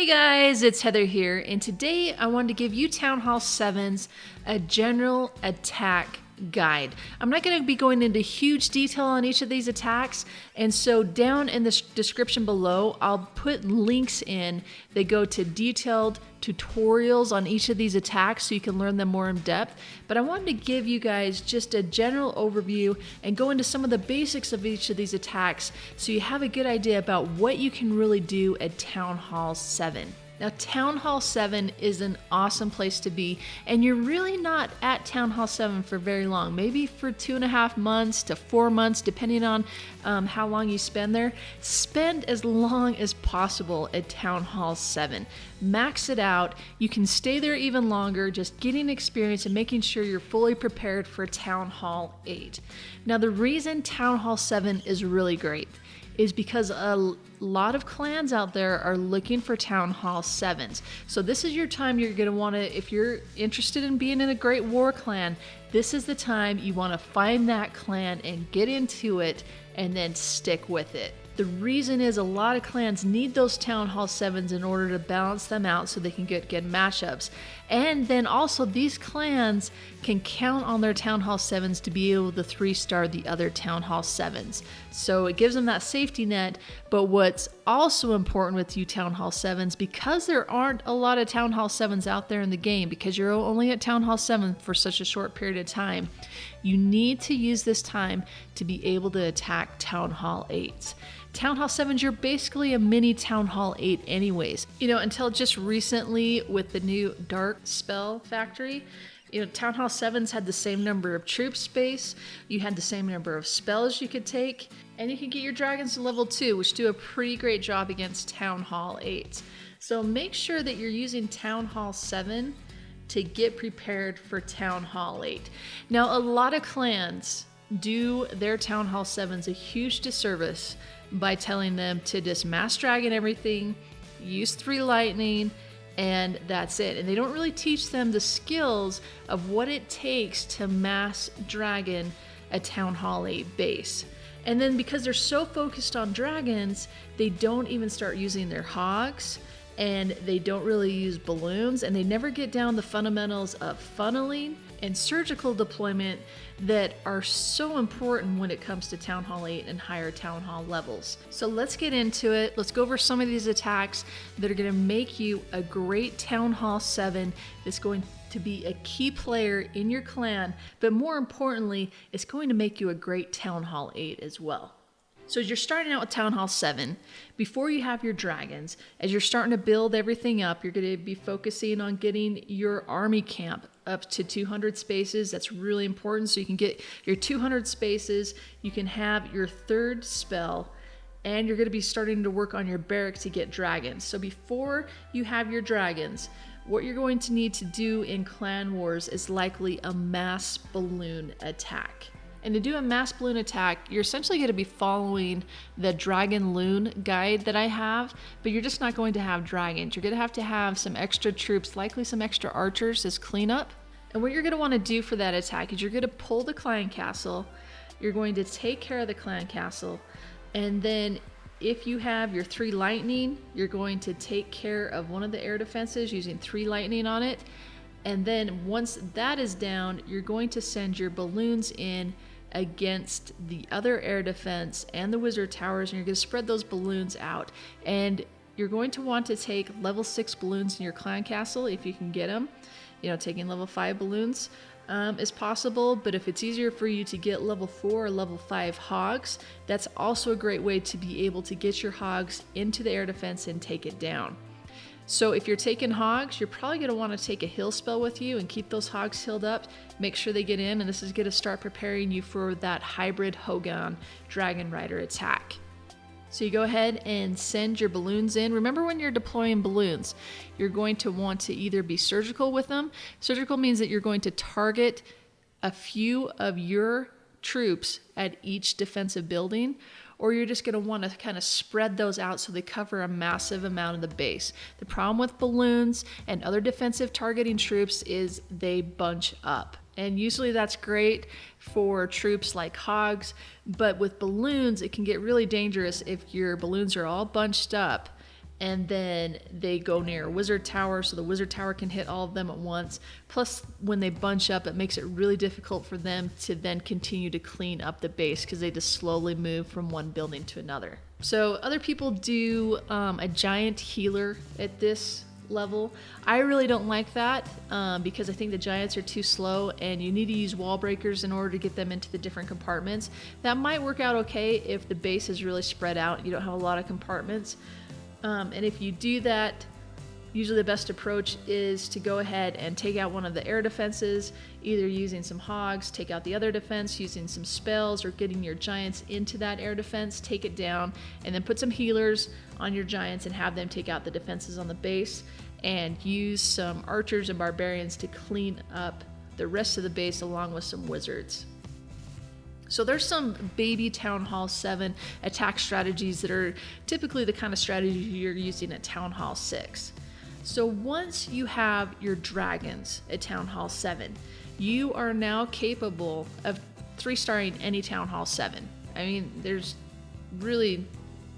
Hey guys, it's Heather here, and today I wanted to give you Town Hall 7's a general attack guide. I'm not going to be going into huge detail on each of these attacks, and so down in the description below, I'll put links in that go to detailed tutorials on each of these attacks so you can learn them more in depth. But I wanted to give you guys just a general overview and go into some of the basics of each of these attacks so you have a good idea about what you can really do at Town Hall 7. Now, Town Hall 7 is an awesome place to be, and you're really not at Town Hall 7 for very long, maybe for 2.5 months to 4 months, depending on how long you spend there. Spend as long as possible at Town Hall 7. Max it out. You can stay there even longer, just getting experience and making sure you're fully prepared for Town Hall 8. Now, the reason Town Hall 7 is really great is because a lot of clans out there are looking for Town Hall 7s. So this is your time you're going to want to, if you're interested in being in a great war clan, this is the time you want to find that clan and get into it and then stick with it. The reason is a lot of clans need those Town Hall 7s in order to balance them out so they can get good matchups. And then also these clans can count on their Town Hall 7s to be able to 3-star the other Town Hall 7s. So it gives them that safety net. But what's also important with you Town Hall 7s, because there aren't a lot of Town Hall 7s out there in the game, because you're only at Town Hall 7 for such a short period of time, you need to use this time to be able to attack Town Hall 8s. Town Hall 7s, you're basically a mini Town Hall 8 anyways. Until just recently with the new Dark Spell Factory, Town Hall 7s had the same number of troop space, you had the same number of spells you could take, and you could get your dragons to level 2, which do a pretty great job against Town Hall 8. So make sure that you're using Town Hall 7 to get prepared for Town Hall 8. Now, a lot of clans do their Town Hall 7s a huge disservice by telling them to just mass dragon everything, use 3 lightning, and that's it. And they don't really teach them the skills of what it takes to mass dragon a Town Hall 8 base. And then because they're so focused on dragons, they don't even start using their hogs, and they don't really use balloons, and they never get down the fundamentals of funneling and surgical deployment that are so important when it comes to Town Hall 8 and higher Town Hall levels. So let's get into it. Let's go over some of these attacks that are going to make you a great Town Hall 7 that's going to be a key player in your clan, but more importantly, it's going to make you a great Town Hall 8 as well. So as you're starting out with Town Hall 7, before you have your dragons, as you're starting to build everything up, you're going to be focusing on getting your army camp up to 200 spaces. That's really important. So you can get your 200 spaces, you can have your 3rd spell, and you're going to be starting to work on your barrack to get dragons. So before you have your dragons, what you're going to need to do in Clan Wars is likely a mass balloon attack. And to do a mass balloon attack, you're essentially going to be following the Dragon Loon guide that I have, but you're just not going to have dragons. You're going to have some extra troops, likely some extra archers as cleanup. And what you're going to want to do for that attack is you're going to pull the clan castle, you're going to take care of the clan castle, and then if you have your 3 lightning, you're going to take care of one of the air defenses using 3 lightning on it. And then once that is down, you're going to send your balloons in against the other air defense and the wizard towers, and you're going to spread those balloons out. And you're going to want to take level 6 balloons in your clan castle if you can get them. Taking level 5 balloons is possible, but if it's easier for you to get level 4 or level 5 hogs, that's also a great way to be able to get your hogs into the air defense and take it down. So if you're taking hogs, you're probably going to want to take a heal spell with you and keep those hogs healed up. Make sure they get in, and this is going to start preparing you for that hybrid Hogan Dragon Rider attack. So you go ahead and send your balloons in. Remember, when you're deploying balloons, you're going to want to either be surgical with them. Surgical means that you're going to target a few of your troops at each defensive building, or you're just going to want to kind of spread those out so they cover a massive amount of the base. The problem with balloons and other defensive targeting troops is they bunch up. And usually that's great for troops like hogs, but with balloons, it can get really dangerous if your balloons are all bunched up and then they go near a wizard tower, so the wizard tower can hit all of them at once. Plus, when they bunch up, it makes it really difficult for them to then continue to clean up the base because they just slowly move from one building to another. So other people do a giant healer at this level. I really don't like that because I think the giants are too slow and you need to use wall breakers in order to get them into the different compartments. That might work out okay if the base is really spread out, you don't have a lot of compartments. And if you do that, usually the best approach is to go ahead and take out one of the air defenses, either using some hogs, take out the other defense, using some spells, or getting your giants into that air defense, take it down, and then put some healers on your giants and have them take out the defenses on the base, and use some archers and barbarians to clean up the rest of the base along with some wizards. So there's some baby Town Hall 7 attack strategies that are typically the kind of strategy you're using at Town Hall 6. So once you have your dragons at Town Hall 7, you are now capable of 3-starring any Town Hall 7. I mean, there's really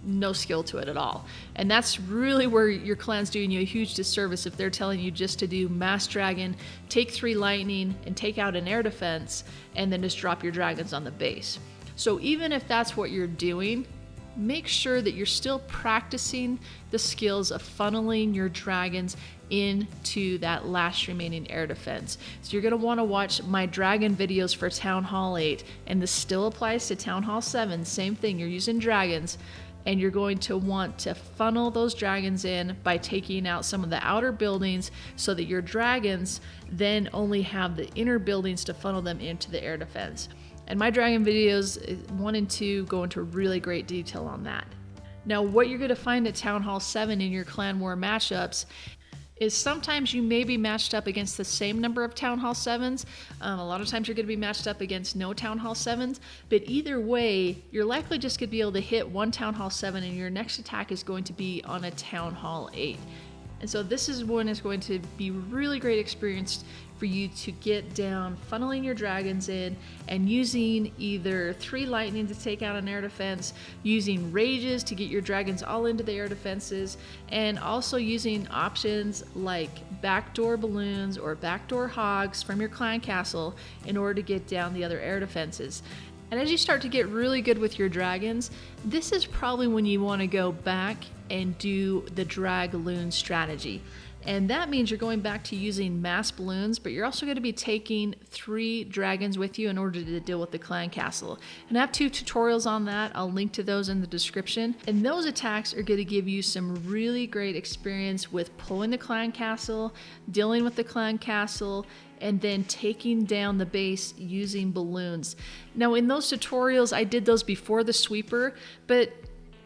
no skill to it at all. And that's really where your clan's doing you a huge disservice if they're telling you just to do mass dragon, take 3 lightning, and take out an air defense, and then just drop your dragons on the base. So even if that's what you're doing, make sure that you're still practicing the skills of funneling your dragons into that last remaining air defense. So you're going to want to watch my dragon videos for Town Hall 8, and this still applies to Town Hall 7. Same thing, you're using dragons, and you're going to want to funnel those dragons in by taking out some of the outer buildings so that your dragons then only have the inner buildings to funnel them into the air defense. And my dragon videos 1 and 2 go into really great detail on that. Now, what you're going to find at Town Hall 7 in your clan war matchups is sometimes you may be matched up against the same number of Town Hall 7s. A lot of times you're going to be matched up against no Town Hall 7s, but either way, you're likely just going to be able to hit one Town Hall 7 and your next attack is going to be on a Town Hall 8. And so this is when it's going to be really great experience for you to get down, funneling your dragons in, and using either 3 lightning to take out an air defense, using rages to get your dragons all into the air defenses, and also using options like backdoor balloons or backdoor hogs from your clan castle in order to get down the other air defenses. And as you start to get really good with your dragons, this is probably when you want to go back and do the drag loon strategy. And that means you're going back to using mass balloons, but you're also going to be taking 3 dragons with you in order to deal with the clan castle. And I have 2 tutorials on that. I'll link to those in the description. And those attacks are going to give you some really great experience with pulling the clan castle, dealing with the clan castle, and then taking down the base using balloons. Now in those tutorials, I did those before the sweeper, but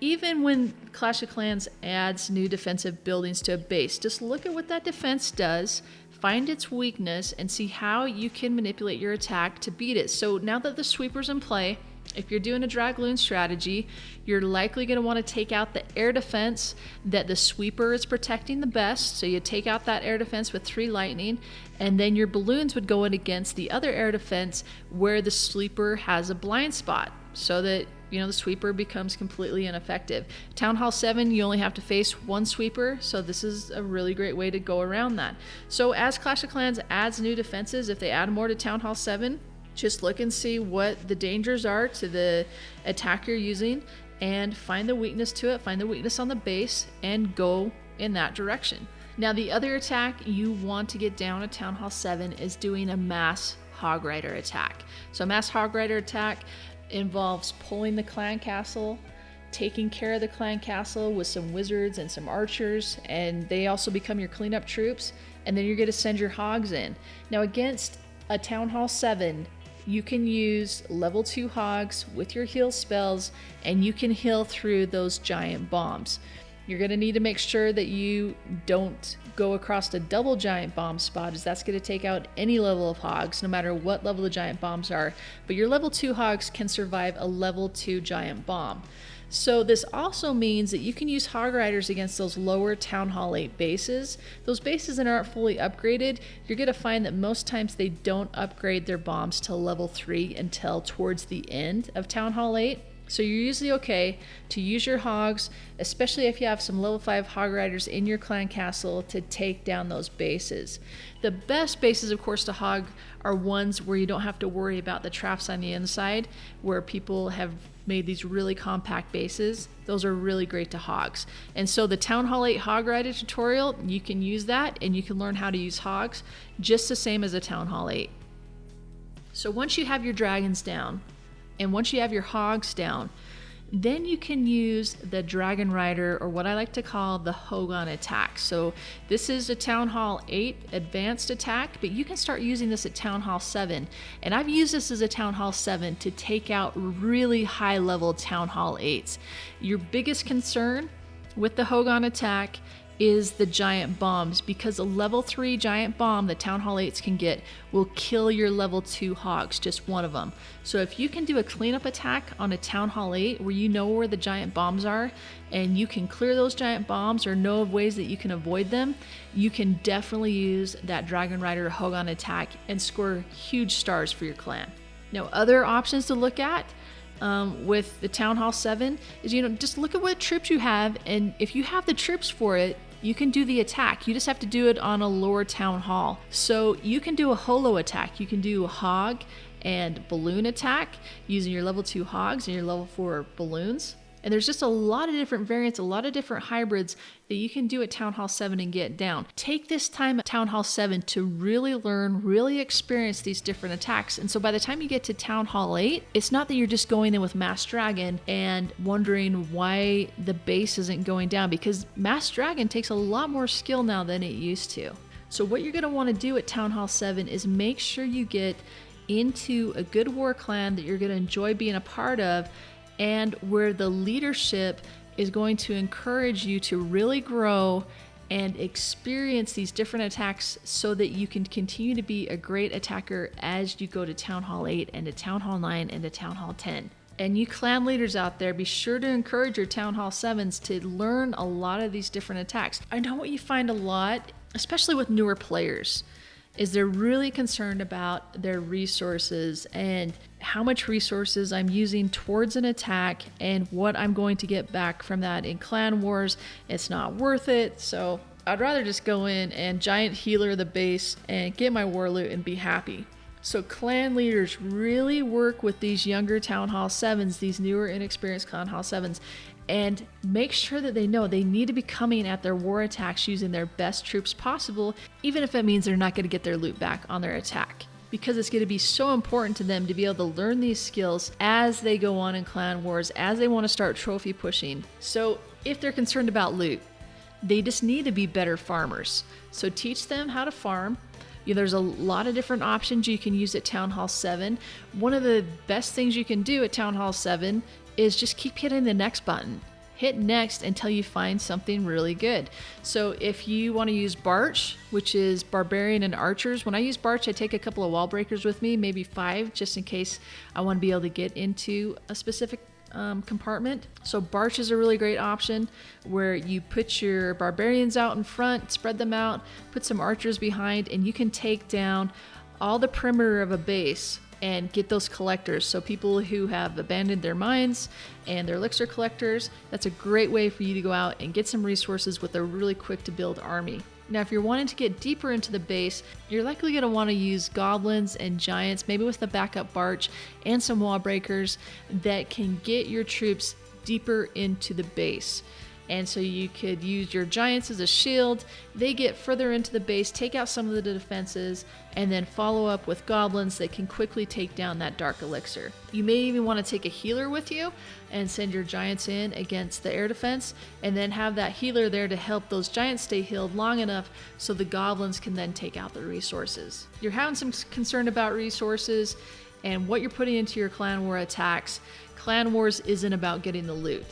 even when Clash of Clans adds new defensive buildings to a base, just look at what that defense does, find its weakness, and see how you can manipulate your attack to beat it. So now that the sweeper's in play, if you're doing a drag loon strategy, you're likely going to want to take out the air defense that the sweeper is protecting the best. So you take out that air defense with 3 lightning, and then your balloons would go in against the other air defense where the sweeper has a blind spot, so that the sweeper becomes completely ineffective. Town Hall 7, you only have to face 1 sweeper, so this is a really great way to go around that. So as Clash of Clans adds new defenses, if they add more to Town Hall 7, just look and see what the dangers are to the attack you're using and find the weakness to it, find the weakness on the base, and go in that direction. Now the other attack you want to get down at Town Hall 7 is doing a mass Hog Rider attack. So a mass Hog Rider attack involves pulling the clan castle, taking care of the clan castle with some wizards and some archers, and they also become your cleanup troops, and then you're going to send your hogs in. Now against a Town Hall 7, you can use level 2 hogs with your heal spells, and you can heal through those giant bombs. You're going to need to make sure that you don't go across a double giant bomb spot, as that's going to take out any level of hogs, no matter what level the giant bombs are. But your level 2 hogs can survive a level 2 giant bomb. So this also means that you can use Hog Riders against those lower Town Hall 8 bases. Those bases that aren't fully upgraded, you're going to find that most times they don't upgrade their bombs to level 3 until towards the end of Town Hall 8. So you're usually okay to use your hogs, especially if you have some level 5 hog riders in your clan castle, to take down those bases. The best bases, of course, to hog are ones where you don't have to worry about the traps on the inside, where people have made these really compact bases. Those are really great to hogs. And so the Town Hall 8 hog rider tutorial, you can use that and you can learn how to use hogs just the same as a Town Hall 8. So once you have your dragons down, and once you have your hogs down, then you can use the Dragon Rider, or what I like to call the Hogan attack. So this is a Town Hall 8 advanced attack, but you can start using this at Town Hall 7. And I've used this as a Town Hall 7 to take out really high level Town Hall 8s. Your biggest concern with the Hogan attack is the giant bombs, because a level 3 giant bomb that Town Hall 8s can get will kill your level 2 hogs, just one of them. So if you can do a cleanup attack on a Town Hall 8 where you know where the giant bombs are and you can clear those giant bombs or know of ways that you can avoid them, you can definitely use that Dragon Rider Hogan attack and score huge stars for your clan. Now, other options to look at with the Town Hall 7 is, just look at what troops you have, and if you have the troops for it, you can do the attack. You just have to do it on a lower town hall. So you can do a holo attack. You can do a hog and balloon attack using your level 2 hogs and your level 4 balloons. And there's just a lot of different variants, a lot of different hybrids that you can do at Town Hall 7 and get down. Take this time at Town Hall 7 to really learn, really experience these different attacks. And so by the time you get to Town Hall 8, it's not that you're just going in with Mass Dragon and wondering why the base isn't going down, because Mass Dragon takes a lot more skill now than it used to. So what you're going to want to do at Town Hall 7 is make sure you get into a good war clan that you're going to enjoy being a part of, and where the leadership is going to encourage you to really grow and experience these different attacks so that you can continue to be a great attacker as you go to Town Hall 8 and to Town Hall 9 and to Town Hall 10. And you clan leaders out there, be sure to encourage your Town Hall 7s to learn a lot of these different attacks. I know what you find a lot, especially with newer players, is they're really concerned about their resources and how much resources I'm using towards an attack and what I'm going to get back from that in clan wars. It's not worth it, so I'd rather just go in and giant healer the base and get my war loot and be happy. So clan leaders really work with these younger Town Hall 7s, these newer inexperienced Clan Hall 7s, and make sure that they know they need to be coming at their war attacks using their best troops possible, even if it means they're not going to get their loot back on their attack. Because it's going to be so important to them to be able to learn these skills as they go on in clan wars, as they want to start trophy pushing. So if they're concerned about loot, they just need to be better farmers. So teach them how to farm. There's a lot of different options you can use at Town Hall 7. One of the best things you can do at Town Hall 7 is just keep hitting the next button. Hit next until you find something really good. So if you want to use Barch, which is Barbarian and Archers, when I use Barch, I take a couple of wall breakers with me, maybe 5, just in case I want to be able to get into a specific compartment. So Barch is a really great option where you put your Barbarians out in front, spread them out, put some Archers behind, and you can take down all the perimeter of a base and get those collectors. So people who have abandoned their mines and their elixir collectors, that's a great way for you to go out and get some resources with a really quick to build army. Now, if you're wanting to get deeper into the base, you're likely going to want to use goblins and giants, maybe with the backup Barch and some wall breakers that can get your troops deeper into the base. And so you could use your giants as a shield. They get further into the base, take out some of the defenses, and then follow up with goblins that can quickly take down that dark elixir. You may even want to take a healer with you and send your giants in against the air defense, and then have that healer there to help those giants stay healed long enough so the goblins can then take out the resources. You're having some concern about resources and what you're putting into your clan war attacks. Clan wars isn't about getting the loot.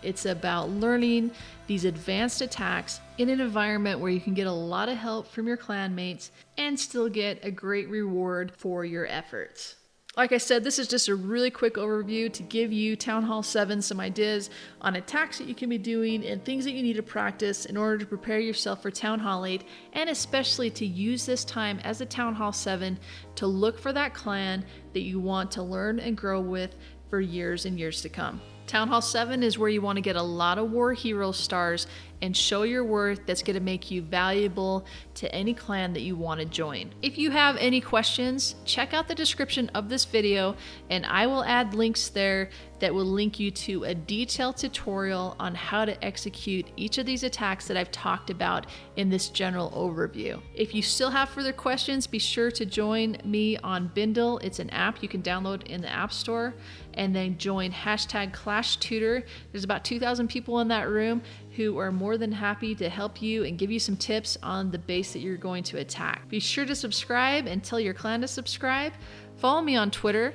It's about learning these advanced attacks in an environment where you can get a lot of help from your clanmates and still get a great reward for your efforts. Like I said, this is just a really quick overview to give you Town Hall 7 some ideas on attacks that you can be doing and things that you need to practice in order to prepare yourself for Town Hall 8, and especially to use this time as a Town Hall 7 to look for that clan that you want to learn and grow with, for years and years to come. Town Hall 7 is where you want to get a lot of war hero stars and show your worth. That's going to make you valuable to any clan that you want to join. If you have any questions, check out the description of this video and I will add links there that will link you to a detailed tutorial on how to execute each of these attacks that I've talked about in this general overview. If you still have further questions, be sure to join me on Bindle. It's an app you can download in the App Store, and then join #ClashTutor. There's about 2,000 people in that room who are more than happy to help you and give you some tips on the base that you're going to attack. Be sure to subscribe and tell your clan to subscribe. Follow me on Twitter,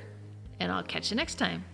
and I'll catch you next time.